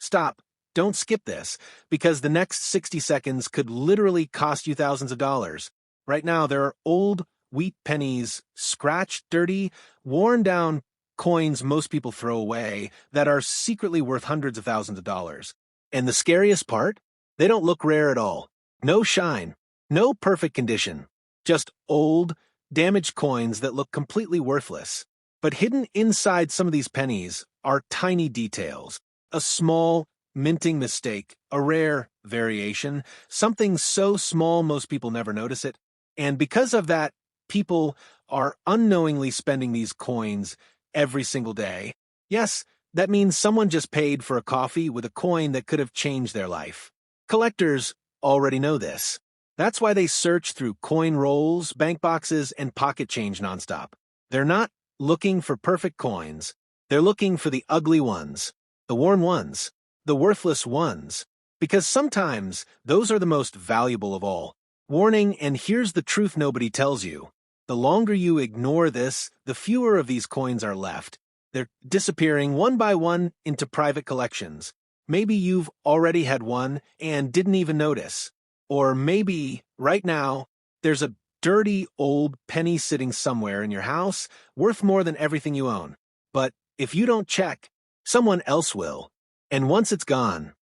Stop. Don't skip this, because the next 60 seconds could literally cost you thousands of dollars. Right now, there are old wheat pennies, scratched, dirty, worn down coins most people throw away that are secretly worth hundreds of thousands of dollars. And the scariest part? They don't look rare at all. No shine, no perfect condition. Just old, damaged coins that look completely worthless. But hidden inside some of these pennies are tiny details. A small, minting mistake, a rare variation, something so small most people never notice it. And because of that, people are unknowingly spending these coins every single day. Yes, that means someone just paid for a coffee with a coin that could have changed their life. Collectors already know this. That's why they search through coin rolls, bank boxes, and pocket change nonstop. They're not looking for perfect coins. They're looking for the ugly ones, the worn ones, the worthless ones, because sometimes those are the most valuable of all. Warning, and here's the truth nobody tells you. The longer you ignore this, the fewer of these coins are left. They're disappearing one by one into private collections. Maybe you've already had one and didn't even notice. Or maybe, right now, there's a dirty old penny sitting somewhere in your house, worth more than everything you own. But if you don't check, someone else will. And once it's gone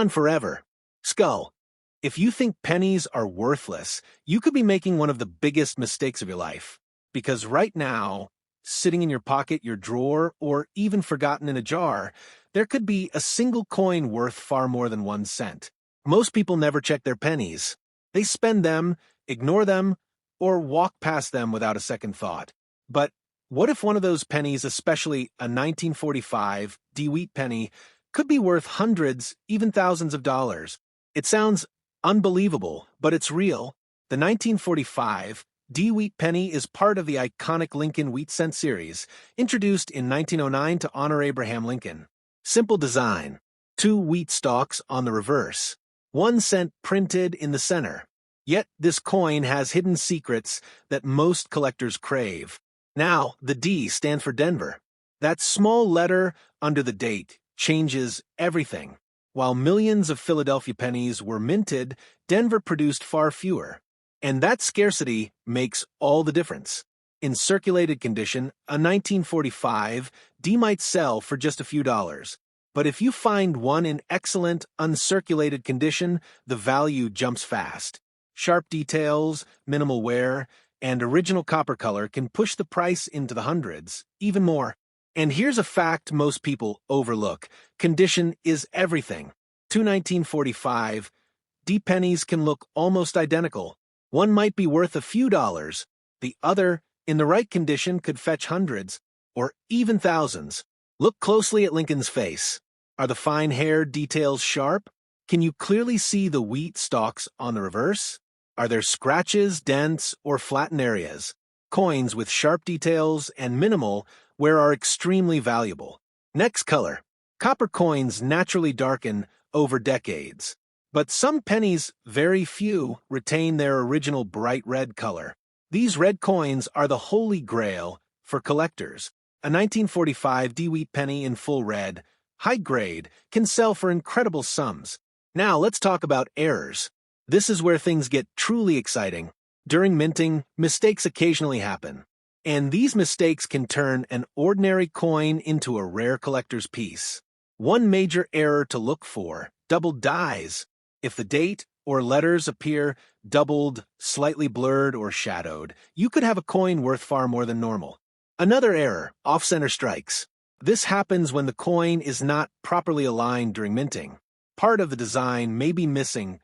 forever. Skull. If you think pennies are worthless, you could be making one of the biggest mistakes of your life. Because right now, sitting in your pocket, your drawer, or even forgotten in a jar, there could be a single coin worth far more than 1 cent. Most people never check their pennies. They spend them, ignore them, or walk past them without a second thought. But what if one of those pennies, especially a 1945 D-Wheat penny, could be worth hundreds, even thousands of dollars? It sounds unbelievable, but it's real. The 1945 D-Wheat penny is part of the iconic Lincoln Wheat Cent series, introduced in 1909 to honor Abraham Lincoln. Simple design. 2 wheat stalks on the reverse. 1 cent printed in the center. Yet this coin has hidden secrets that most collectors crave. Now, the D stands for Denver. That small letter under the date changes everything. While millions of Philadelphia pennies were minted, Denver produced far fewer. And that scarcity makes all the difference. In circulated condition, a 1945 D might sell for just a few dollars. But if you find one in excellent, uncirculated condition, the value jumps fast. Sharp details, minimal wear, and original copper color can push the price into the hundreds, even more. And here's a fact most people overlook. Condition is everything. 2 1945 D pennies can look almost identical. One might be worth a few dollars. The other, in the right condition, could fetch hundreds, or even thousands. Look closely at Lincoln's face. Are the fine hair details sharp? Can you clearly see the wheat stalks on the reverse? Are there scratches, dents, or flattened areas? Coins with sharp details and minimal wear are extremely valuable. Next, color. Copper coins naturally darken over decades. But some pennies, very few, retain their original bright red color. These red coins are the holy grail for collectors. A 1945 D-Wheat penny in full red, high grade, can sell for incredible sums. Now let's talk about errors. This is where things get truly exciting. During minting, mistakes occasionally happen. And these mistakes can turn an ordinary coin into a rare collector's piece. One major error to look for: doubled dies. If the date or letters appear doubled, slightly blurred, or shadowed, you could have a coin worth far more than normal. Another error: off-center strikes. This happens when the coin is not properly aligned during minting. Part of the design may be missing,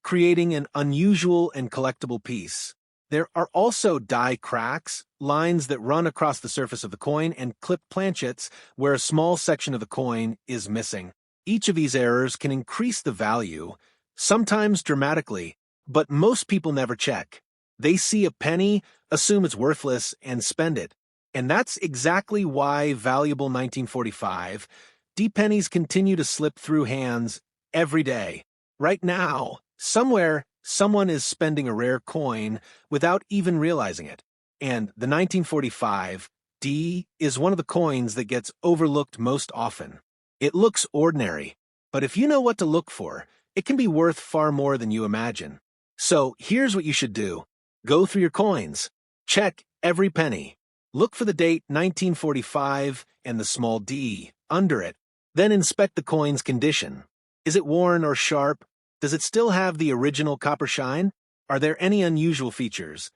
creating an unusual and collectible piece. There are also die cracks, lines that run across the surface of the coin, and clipped planchets where a small section of the coin is missing. Each of these errors can increase the value, sometimes dramatically, but most people never check. They see a penny, assume it's worthless, and spend it. And that's exactly why valuable 1945 D pennies continue to slip through hands every day. Right now, somewhere, someone is spending a rare coin without even realizing it. And the 1945 D is one of the coins that gets overlooked most often. It looks ordinary, But if you know what to look for, it can be worth far more than you imagine. So here's what you should do. Go through your coins. Check every penny. Look for the date 1945 and the small d under it. Then inspect the coin's condition. Is it worn or sharp? Does it still have the original copper shine? Are there any unusual features?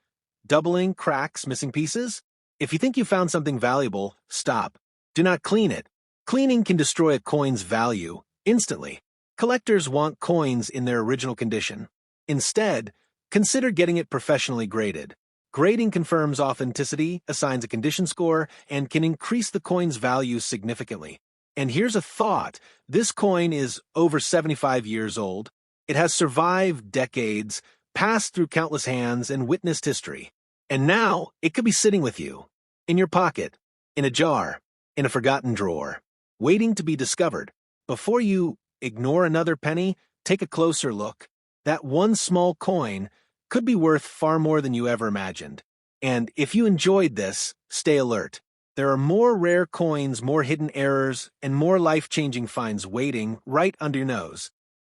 Doubling, cracks, missing pieces? If you think you found something valuable, stop. Do not clean it. Cleaning can destroy a coin's value instantly. Collectors want coins in their original condition. Instead, consider getting it professionally graded. Grading confirms authenticity, assigns a condition score, and can increase the coin's value significantly. And here's a thought. This coin is over 75 years old. It has survived decades, passed through countless hands, and witnessed history. And now, it could be sitting with you, in your pocket, in a jar, in a forgotten drawer, waiting to be discovered. Before you ignore another penny, take a closer look. That one small coin could be worth far more than you ever imagined. And if you enjoyed this, stay alert. There are more rare coins, more hidden errors, and more life-changing finds waiting right under your nose.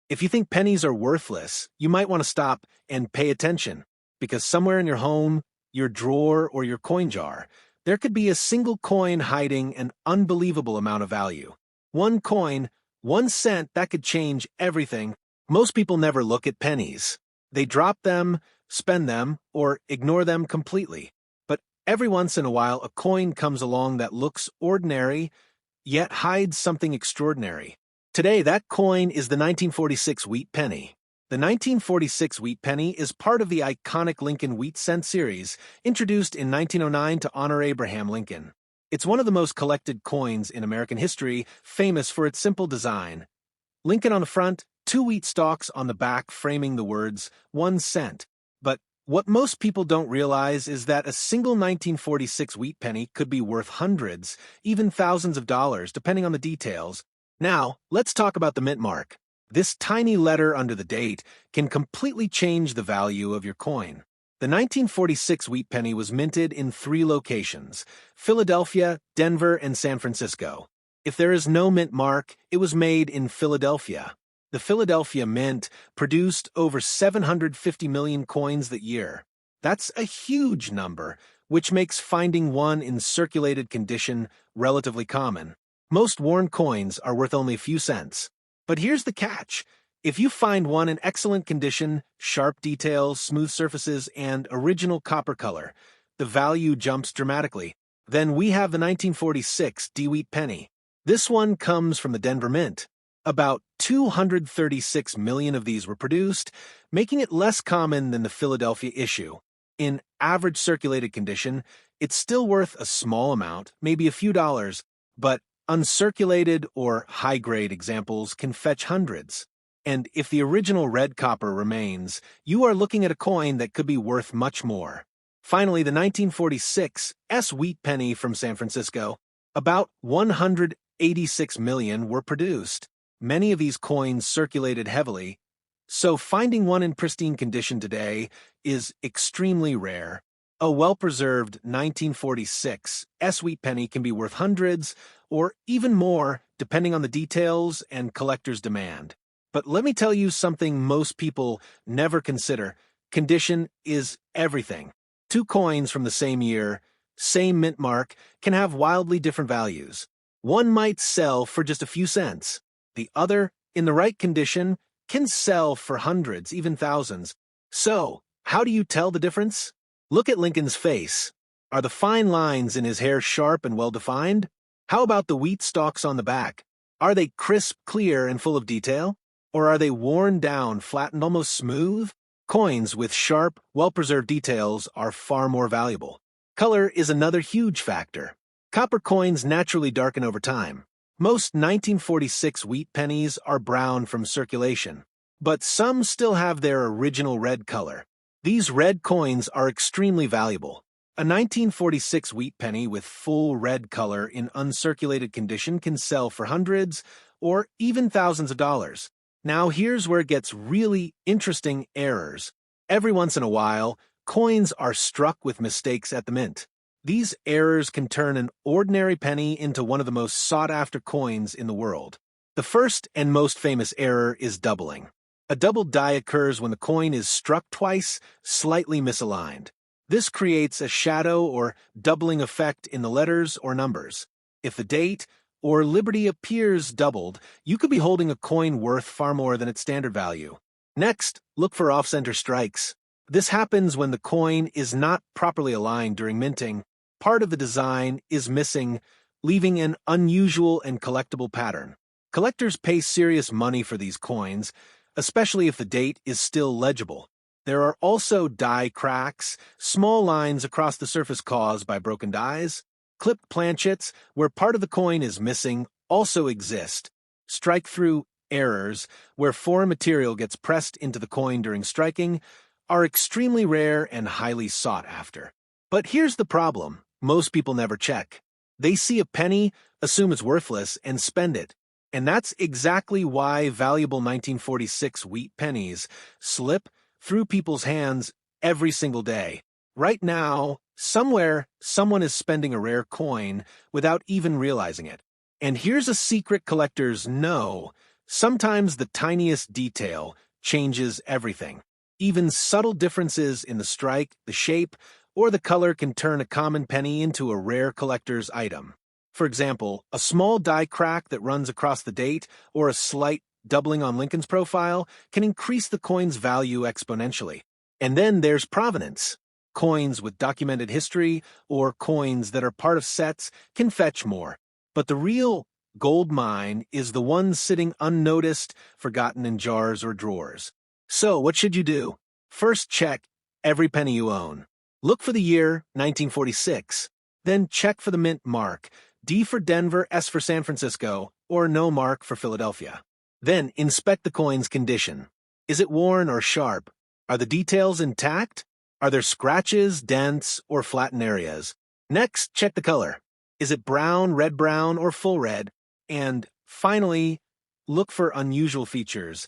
If you think pennies are worthless, you might want to stop and pay attention, because somewhere in your home, your drawer, or your coin jar, there could be a single coin hiding an unbelievable amount of value. One coin, 1 cent, that could change everything. Most people never look at pennies. They drop them, spend them, or ignore them completely. But every once in a while, a coin comes along that looks ordinary, yet hides something extraordinary. Today, that coin is the 1946 wheat penny. The 1946 wheat penny is part of the iconic Lincoln wheat cent series, introduced in 1909 to honor Abraham Lincoln. It's one of the most collected coins in American history, famous for its simple design. Lincoln on the front, 2 wheat stalks on the back framing the words 1 cent. But what most people don't realize is that a single 1946 wheat penny could be worth hundreds, even thousands of dollars, depending on the details. Now, let's talk about the mint mark. This tiny letter under the date can completely change the value of your coin. The 1946 wheat penny was minted in 3 locations: Philadelphia, Denver, and San Francisco. If there is no mint mark, it was made in Philadelphia. The Philadelphia Mint produced over 750 million coins that year. That's a huge number, which makes finding one in circulated condition relatively common. Most worn coins are worth only a few cents. But here's the catch. If you find one in excellent condition, sharp details, smooth surfaces, and original copper color, the value jumps dramatically. Then we have the 1946 D-Wheat penny. This one comes from the Denver Mint. About 236 million of these were produced, making it less common than the Philadelphia issue. In average circulated condition, it's still worth a small amount, maybe a few dollars, but uncirculated or high-grade examples can fetch hundreds. And if the original red copper remains, you are looking at a coin that could be worth much more. Finally, the 1946 S-Wheat penny from San Francisco. About 186 million were produced. Many of these coins circulated heavily, so finding one in pristine condition today is extremely rare. A well-preserved 1946 S-Wheat penny can be worth hundreds, or even more, depending on the details and collector's demand. But let me tell you something most people never consider. Condition is everything. 2 coins from the same year, same mint mark, can have wildly different values. One might sell for just a few cents. The other, in the right condition, can sell for hundreds, even thousands. So, how do you tell the difference? Look at Lincoln's face. Are the fine lines in his hair sharp and well-defined? How about the wheat stalks on the back? Are they crisp, clear, and full of detail? Or are they worn down, flattened, almost smooth? Coins with sharp, well-preserved details are far more valuable. Color is another huge factor. Copper coins naturally darken over time. Most 1946 wheat pennies are brown from circulation, but some still have their original red color. These red coins are extremely valuable. A 1946 wheat penny with full red color in uncirculated condition can sell for hundreds or even thousands of dollars. Now here's where it gets really interesting: errors. Every once in a while, coins are struck with mistakes at the mint. These errors can turn an ordinary penny into one of the most sought-after coins in the world. The first and most famous error is doubling. A doubled die occurs when the coin is struck twice, slightly misaligned. This creates a shadow or doubling effect in the letters or numbers. If the date or liberty appears doubled, you could be holding a coin worth far more than its standard value. Next, look for off-center strikes. This happens when the coin is not properly aligned during minting. Part of the design is missing, leaving an unusual and collectible pattern. Collectors pay serious money for these coins, especially if the date is still legible. There are also die cracks, small lines across the surface caused by broken dies. Clipped planchets, where part of the coin is missing, also exist. Strike-through errors, where foreign material gets pressed into the coin during striking, are extremely rare and highly sought after. But here's the problem: most people never check. They see a penny, assume it's worthless, and spend it. And that's exactly why valuable 1946 wheat pennies slip through people's hands every single day. Right now, somewhere, someone is spending a rare coin without even realizing it. And here's a secret collectors know: sometimes the tiniest detail changes everything. Even subtle differences in the strike, the shape, or the color can turn a common penny into a rare collector's item. For example, a small die crack that runs across the date or a slight doubling on Lincoln's profile can increase the coin's value exponentially. And then there's provenance. Coins with documented history or coins that are part of sets can fetch more. But the real gold mine is the one sitting unnoticed, forgotten in jars or drawers. So what should you do? First, check every penny you own. Look for the year 1946. Then check for the mint mark: D for Denver, S for San Francisco, or no mark for Philadelphia. Then inspect the coin's condition. Is it worn or sharp? Are the details intact? Are there scratches, dents, or flattened areas? Next, check the color. Is it brown, red-brown, or full red? And finally, look for unusual features: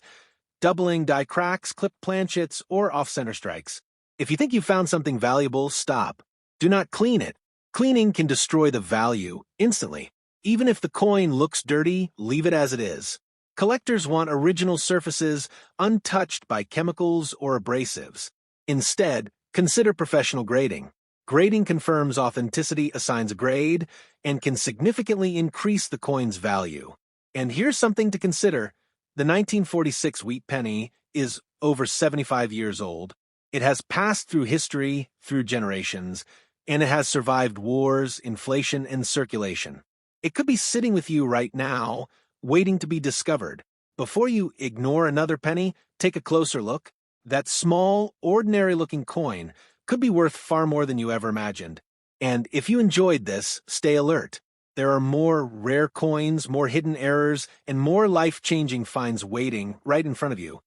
doubling, die cracks, clipped planchets, or off-center strikes. If you think you found something valuable, stop. Do not clean it. Cleaning can destroy the value instantly. Even if the coin looks dirty, leave it as it is. Collectors want original surfaces untouched by chemicals or abrasives. Instead, consider professional grading. Grading confirms authenticity, assigns a grade, and can significantly increase the coin's value. And here's something to consider: the 1946 wheat penny is over 75 years old. It has passed through history, through generations, and it has survived wars, inflation, and circulation. It could be sitting with you right now, waiting to be discovered. Before you ignore another penny, take a closer look. That small, ordinary-looking coin could be worth far more than you ever imagined. And if you enjoyed this, stay alert. There are more rare coins, more hidden errors, and more life-changing finds waiting right in front of you.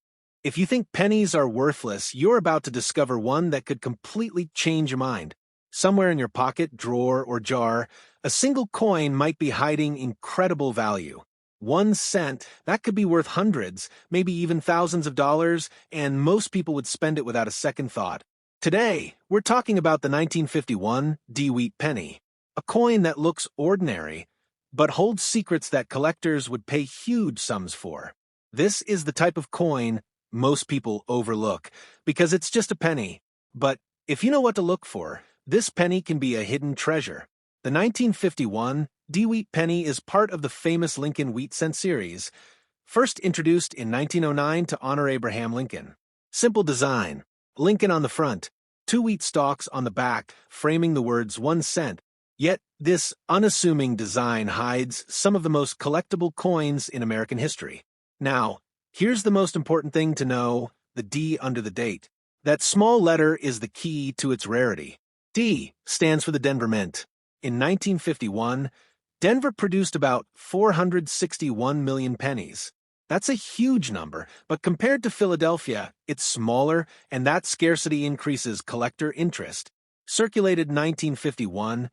If you think pennies are worthless, you're about to discover one that could completely change your mind. Somewhere in your pocket, drawer, or jar, a single coin might be hiding incredible value. 1 cent, that could be worth hundreds, maybe even thousands of dollars, and most people would spend it without a second thought. Today, we're talking about the 1951 D-Wheat penny, a coin that looks ordinary, but holds secrets that collectors would pay huge sums for. This is the type of coin most people overlook, because it's just a penny. But if you know what to look for, this penny can be a hidden treasure. The 1951 D-Wheat penny is part of the famous Lincoln Wheat Cent series, first introduced in 1909 to honor Abraham Lincoln. Simple design: Lincoln on the front, 2 wheat stalks on the back, framing the words 1 cent. Yet this unassuming design hides some of the most collectible coins in American history. Now, here's the most important thing to know: the D under the date. That small letter is the key to its rarity. D stands for the Denver Mint. In 1951, Denver produced about 461 million pennies. That's a huge number, but compared to Philadelphia, it's smaller, and that scarcity increases collector interest. Circulated 1951,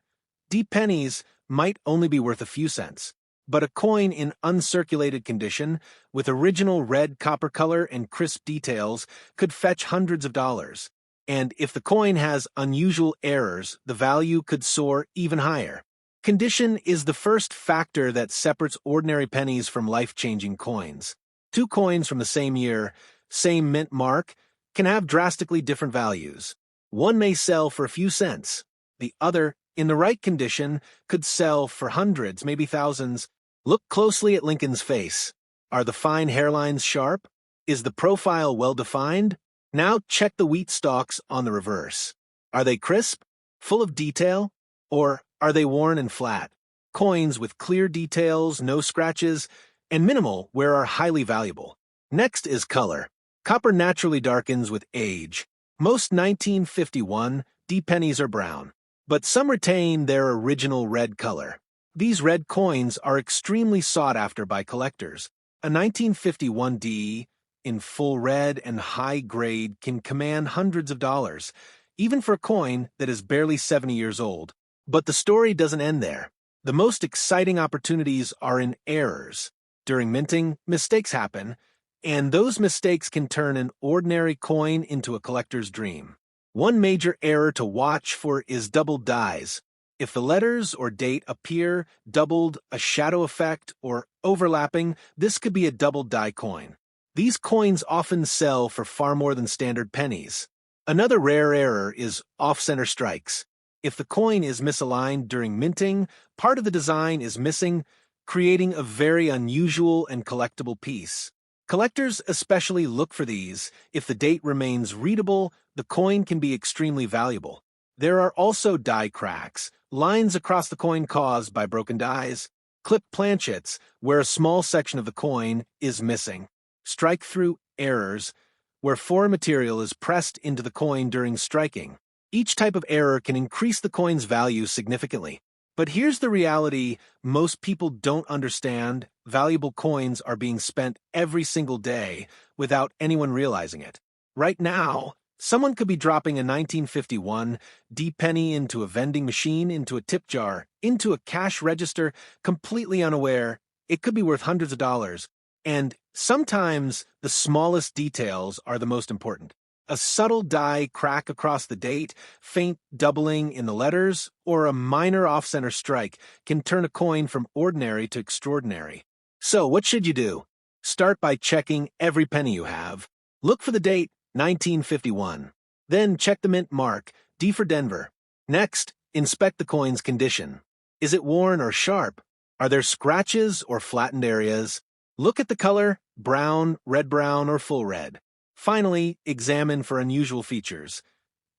D pennies might only be worth a few cents, but a coin in uncirculated condition, with original red copper color and crisp details, could fetch hundreds of dollars. And if the coin has unusual errors, the value could soar even higher. Condition is the first factor that separates ordinary pennies from life-changing coins. Two coins from the same year, same mint mark, can have drastically different values. One may sell for a few cents. The other, in the right condition, could sell for hundreds, maybe thousands. Look closely at Lincoln's face. Are the fine hairlines sharp? Is the profile well-defined? Now check the wheat stalks on the reverse. Are they crisp, full of detail, or are they worn and flat? Coins with clear details, no scratches, and minimal wear are highly valuable. Next is color. Copper naturally darkens with age. Most 1951 D pennies are brown, but some retain their original red color. These red coins are extremely sought after by collectors. A 1951 D in full red and high grade can command hundreds of dollars, even for a coin that is barely 70 years old. But the story doesn't end there. The most exciting opportunities are in errors. During minting, mistakes happen, and those mistakes can turn an ordinary coin into a collector's dream. One major error to watch for is doubled dies. If the letters or date appear doubled, a shadow effect, or overlapping, this could be a doubled die coin. These coins often sell for far more than standard pennies. Another rare error is off-center strikes. If the coin is misaligned during minting, part of the design is missing, creating a very unusual and collectible piece. Collectors especially look for these. If the date remains readable, the coin can be extremely valuable. There are also die cracks, lines across the coin caused by broken dies, clip planchets, where a small section of the coin is missing, strike-through errors, where foreign material is pressed into the coin during striking. Each type of error can increase the coin's value significantly. But here's the reality most people don't understand: valuable coins are being spent every single day without anyone realizing it. Right now, someone could be dropping a 1951 D penny into a vending machine, into a tip jar, into a cash register, completely unaware. It could be worth hundreds of dollars. And sometimes the smallest details are the most important. A subtle die crack across the date, faint doubling in the letters, or a minor off-center strike can turn a coin from ordinary to extraordinary. So what should you do? Start by checking every penny you have. Look for the date, 1951. Then check the mint mark, D for Denver. Next, inspect the coin's condition. Is it worn or sharp? Are there scratches or flattened areas? Look at the color, brown, red-brown, or full red. Finally, examine for unusual features: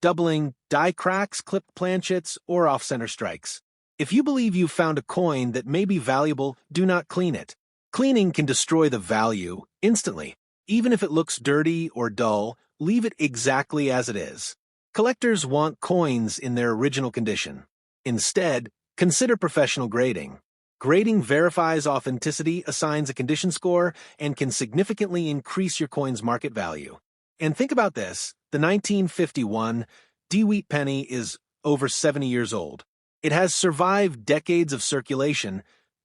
doubling, die cracks, clipped planchets, or off-center strikes. If you believe you've found a coin that may be valuable, do not clean it. Cleaning can destroy the value instantly. Even if it looks dirty or dull, leave it exactly as it is. Collectors want coins in their original condition. Instead, consider professional grading. Grading verifies authenticity, assigns a condition score, and can significantly increase your coin's market value. And think about this: the 1951 D wheat penny is over 70 years old. It has survived decades of circulation,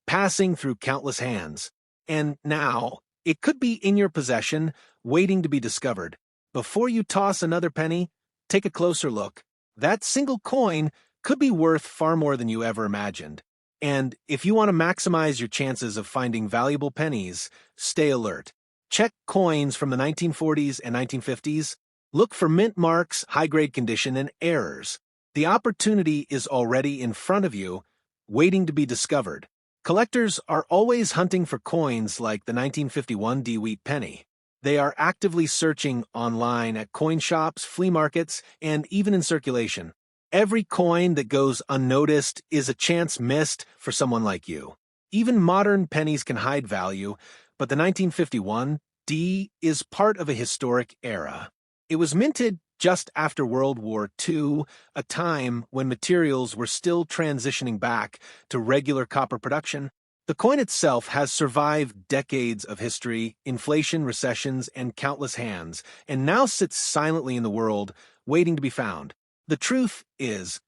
passing through countless hands. And now, it could be in your possession, waiting to be discovered. Before you toss another penny, take a closer look. That single coin could be worth far more than you ever imagined. And if you want to maximize your chances of finding valuable pennies, stay alert. Check coins from the 1940s and 1950s. Look for mint marks, high-grade condition, and errors. The opportunity is already in front of you, waiting to be discovered. Collectors are always hunting for coins like the 1951 D wheat penny. They are actively searching online at coin shops, flea markets, and even in circulation. Every coin that goes unnoticed is a chance missed for someone like you. Even modern pennies can hide value, but the 1951 D is part of a historic era. It was minted just after World War II, a time when materials were still transitioning back to regular copper production. The coin itself has survived decades of history, inflation, recessions, and countless hands, and now sits silently in the world, waiting to be found. The truth is,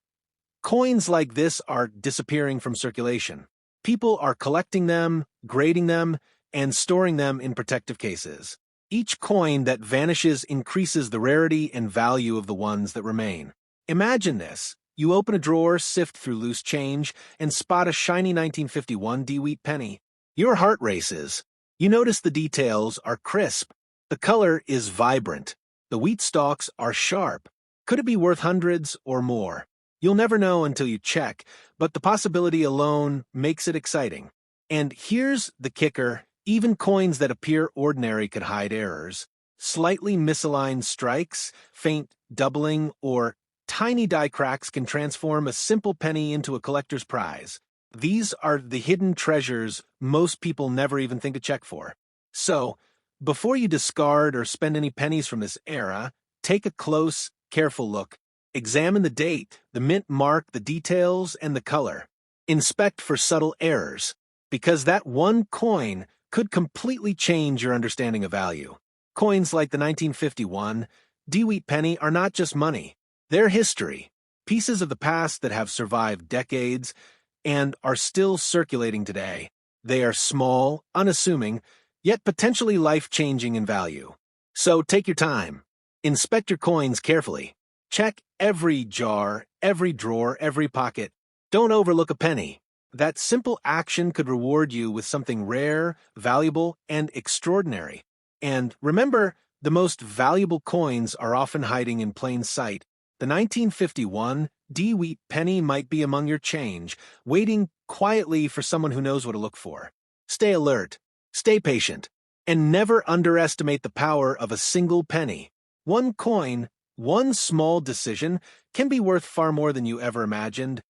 coins like this are disappearing from circulation. People are collecting them, grading them, and storing them in protective cases. Each coin that vanishes increases the rarity and value of the ones that remain. Imagine this: You open a drawer, sift through loose change, and spot a shiny 1951 D-Wheat penny. Your heart races. You notice the details are crisp. The color is vibrant. The wheat stalks are sharp. Could it be worth hundreds or more? You'll never know until you check, but the possibility alone makes it exciting. And here's the kicker: even coins that appear ordinary could hide errors. Slightly misaligned strikes, faint doubling, or tiny die cracks can transform a simple penny into a collector's prize. These are the hidden treasures most people never even think to check for. So, before you discard or spend any pennies from this era, take a close, careful look. Examine the date, the mint mark, the details, and the color. Inspect for subtle errors, because that one coin could completely change your understanding of value. Coins like the 1951 D-Wheat penny are not just money. They're history, pieces of the past that have survived decades and are still circulating today. They are small, unassuming, yet potentially life-changing in value. So take your time. Inspect your coins carefully. Check every jar, every drawer, every pocket. Don't overlook a penny. That simple action could reward you with something rare, valuable, and extraordinary. And remember, the most valuable coins are often hiding in plain sight. The 1951 D-Wheat penny might be among your change, waiting quietly for someone who knows what to look for. Stay alert, stay patient, and never underestimate the power of a single penny. One coin, one small decision, can be worth far more than you ever imagined.